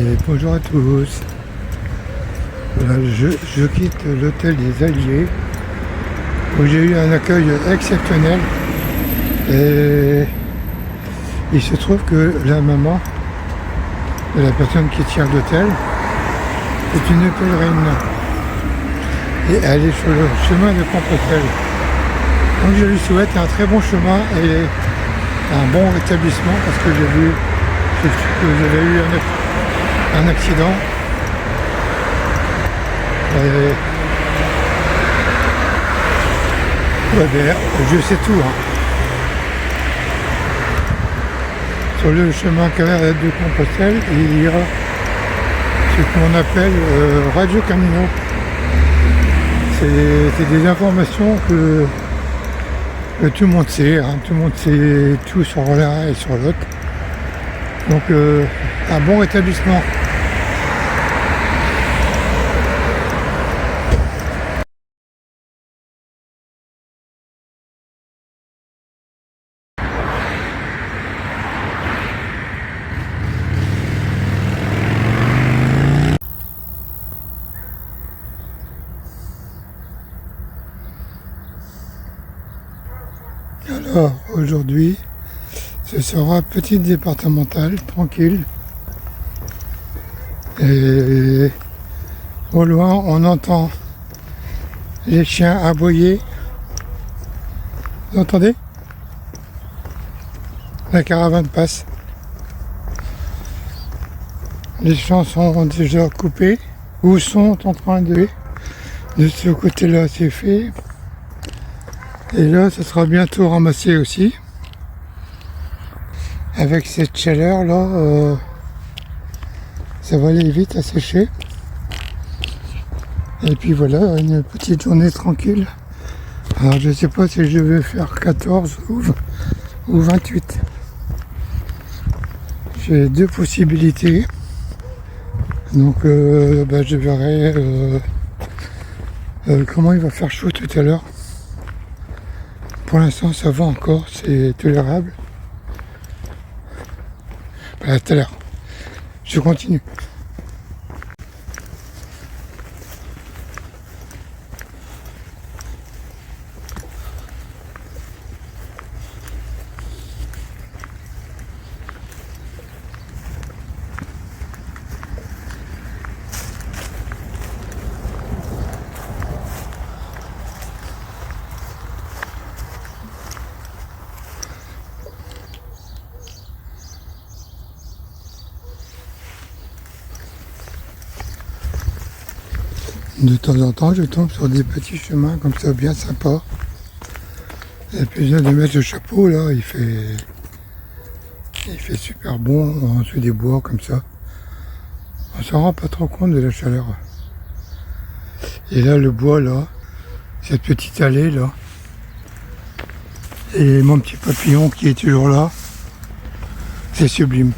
Et bonjour à tous. Voilà, je quitte l'hôtel des Alliés où j'ai eu un accueil exceptionnel. Et il se trouve que la maman de la personne qui tient l'hôtel est une pèlerine. Et elle est sur le chemin de Compostelle. Donc je lui souhaite un très bon chemin et un bon rétablissement parce que j'ai vu que j'avais eu un accident. Et ouais, ben, je sais tout. Hein. Sur le chemin de Compostelle, il y a ce qu'on appelle Radio Camino. C'est des informations que tout le monde sait. Hein. Tout le monde sait tout sur l'un et sur l'autre. Donc un bon rétablissement. Alors aujourd'hui, ce sera petite départementale, tranquille. Et au loin, on entend les chiens aboyer. Vous entendez? La caravane passe. Les champs sont déjà coupés ou sont en train de ce côté-là, c'est fait. Et là, ça sera bientôt ramassé aussi. Avec cette chaleur là, ça va aller vite à sécher. Et puis voilà, une petite journée tranquille. Alors je sais pas si je vais faire 14 ou 28. J'ai deux possibilités. Donc je verrai comment il va faire chaud tout à l'heure. Pour l'instant ça va encore, c'est tolérable. À tout à l'heure. Je continue. De temps en temps, je tombe sur des petits chemins comme ça, bien sympas. Et puis je viens de mettre le chapeau, là, il fait super bon, en dessous des bois, comme ça. On s'en rend pas trop compte de la chaleur. Et là, le bois, là, cette petite allée, là, et mon petit papillon qui est toujours là, c'est sublime.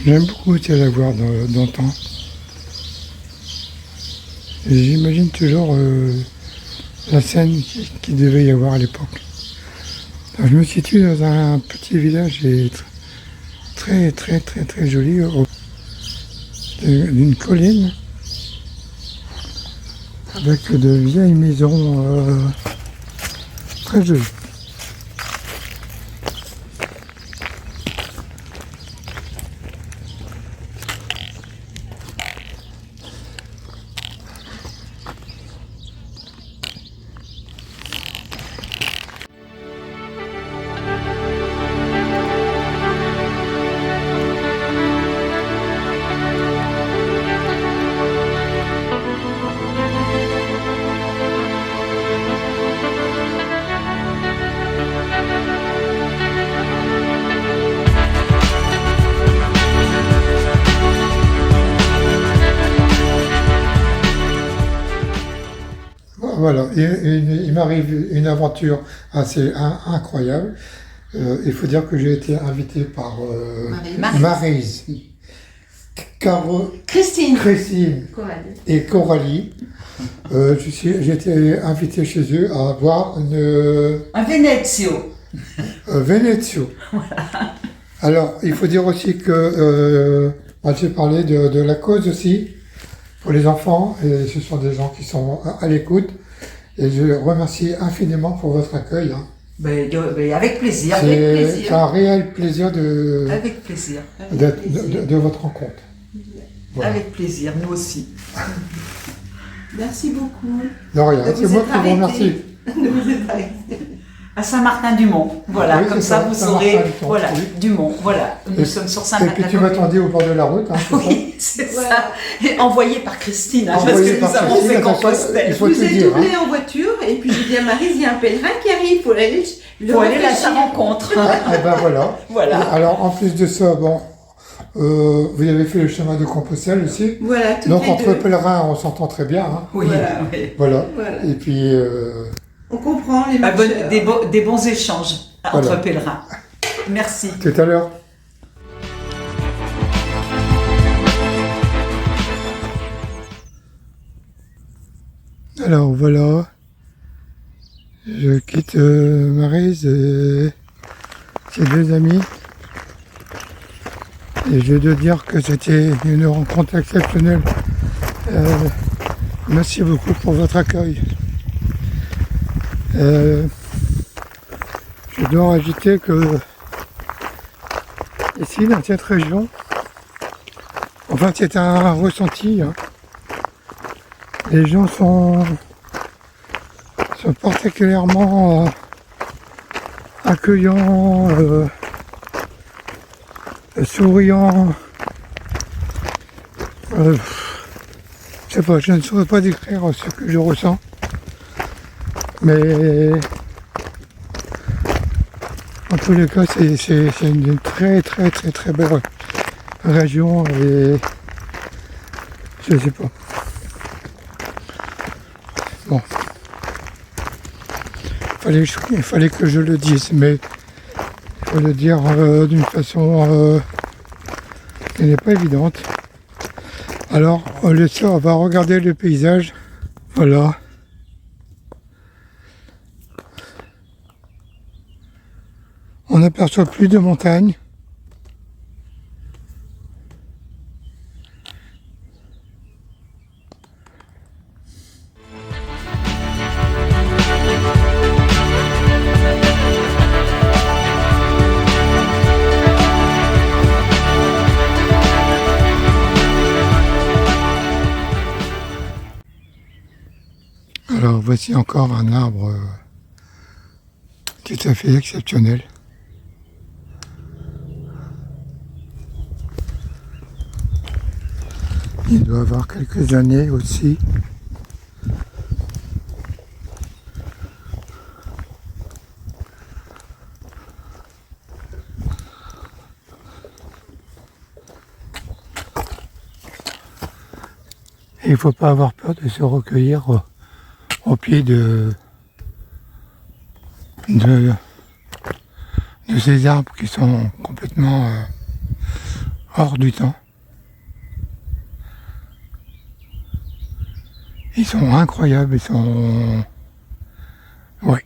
J'aime beaucoup la voir dans le temps. Et j'imagine toujours la scène qu'il devait y avoir à l'époque. Alors, je me situe dans un petit village et très très très très joli, d'une colline avec de vieilles maisons très jolies. Voilà, il m'arrive une aventure assez incroyable. Il faut dire que j'ai été invité par Maryse, Christine et Coralie. J'ai été invité chez eux à voir un Venezio. Venezio. Voilà. Alors, il faut dire aussi que j'ai parlé de la cause aussi pour les enfants, et ce sont des gens qui sont à l'écoute. Et je remercie infiniment pour votre accueil. Hein. Avec plaisir. C'est un réel plaisir avec plaisir. De votre rencontre. Voilà. Avec plaisir, nous aussi. Merci beaucoup. De rien, c'est moi qui vous remercie. De vous être arrêté. À Saint-Martin-du-Mont, voilà, oui, comme ça vous saurez, voilà, oui. Dumont, voilà, nous sommes sur Saint-Martin. Et puis tu m'attendais au bord de la route, hein, oui, c'est ça, et envoyé par Christine, hein, parce que nous avons fait Compostelle. Je vous ai doublé en voiture, et puis j'ai dit à Maryse, il y a un pèlerin qui arrive, il faut aller à sa rencontre. Et ben voilà. Alors en plus de ça, bon, vous avez fait le chemin de Compostelle aussi. Voilà, donc entre pèlerins, on s'entend très bien. Hein. Oui, voilà. Et puis... on comprend les marcheurs. Des bons échanges entre pèlerins. Merci. Tout à l'heure. Alors voilà, je quitte Maryse et ses deux amis. Et je dois dire que c'était une rencontre exceptionnelle. Merci beaucoup pour votre accueil. Je dois ajouter que ici dans cette région, enfin c'est un ressenti, hein. Les gens sont particulièrement accueillants, souriants. Je sais pas, je ne saurais pas décrire ce que je ressens. Mais en tous les cas, c'est une très très très très belle région et je sais pas. Bon, il fallait que je le dise, mais il faut le dire d'une façon qui n'est pas évidente. Alors, on va regarder le paysage. Voilà. On n'aperçoit plus de montagnes. Alors voici encore un arbre tout à fait exceptionnel. Il doit avoir quelques années aussi. Et il ne faut pas avoir peur de se recueillir au pied de ces arbres qui sont complètement hors du temps. Ils sont incroyables, ils sont... Oui.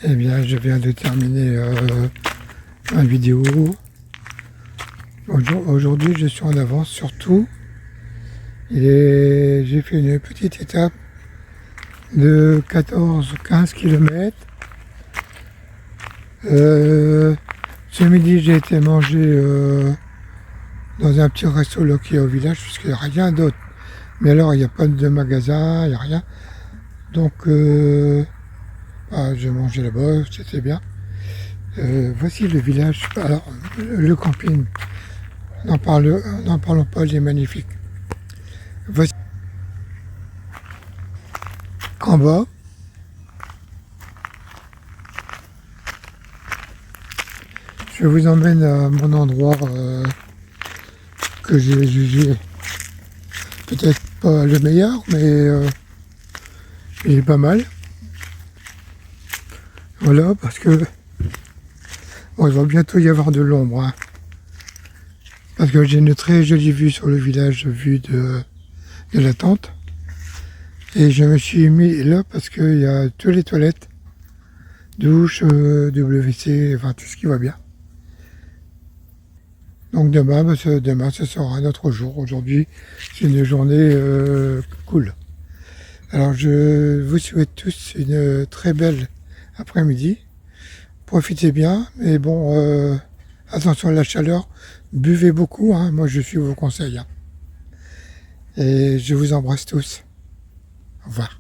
Eh bien, je viens de terminer ma vidéo. Aujourd'hui, je suis en avance sur tout. Et j'ai fait une petite étape de 14-15 km. Ce midi, j'ai été manger dans un petit resto là qui est au village, puisqu'il n'y a rien d'autre. Mais alors, il n'y a pas de magasin, il n'y a rien. Donc, j'ai mangé là-bas, c'était bien. Voici le village, alors le camping, n'en parlons pas, il est magnifique. Voici en bas, je vous emmène à mon endroit que j'ai jugé peut-être pas le meilleur, mais il est pas mal. Voilà, parce que bon, il va bientôt y avoir de l'ombre, hein. Parce que j'ai une très jolie vue sur le village, vue de la tente. Et je me suis mis là parce qu'il y a toutes les toilettes, douche, WC, enfin tout ce qui va bien. Donc demain, demain ce sera un autre jour. Aujourd'hui, c'est une journée cool. Alors je vous souhaite tous une très belle après-midi. Profitez bien, mais bon, attention à la chaleur, buvez beaucoup, hein, moi je suis vos conseils. Hein. Et je vous embrasse tous. Au revoir.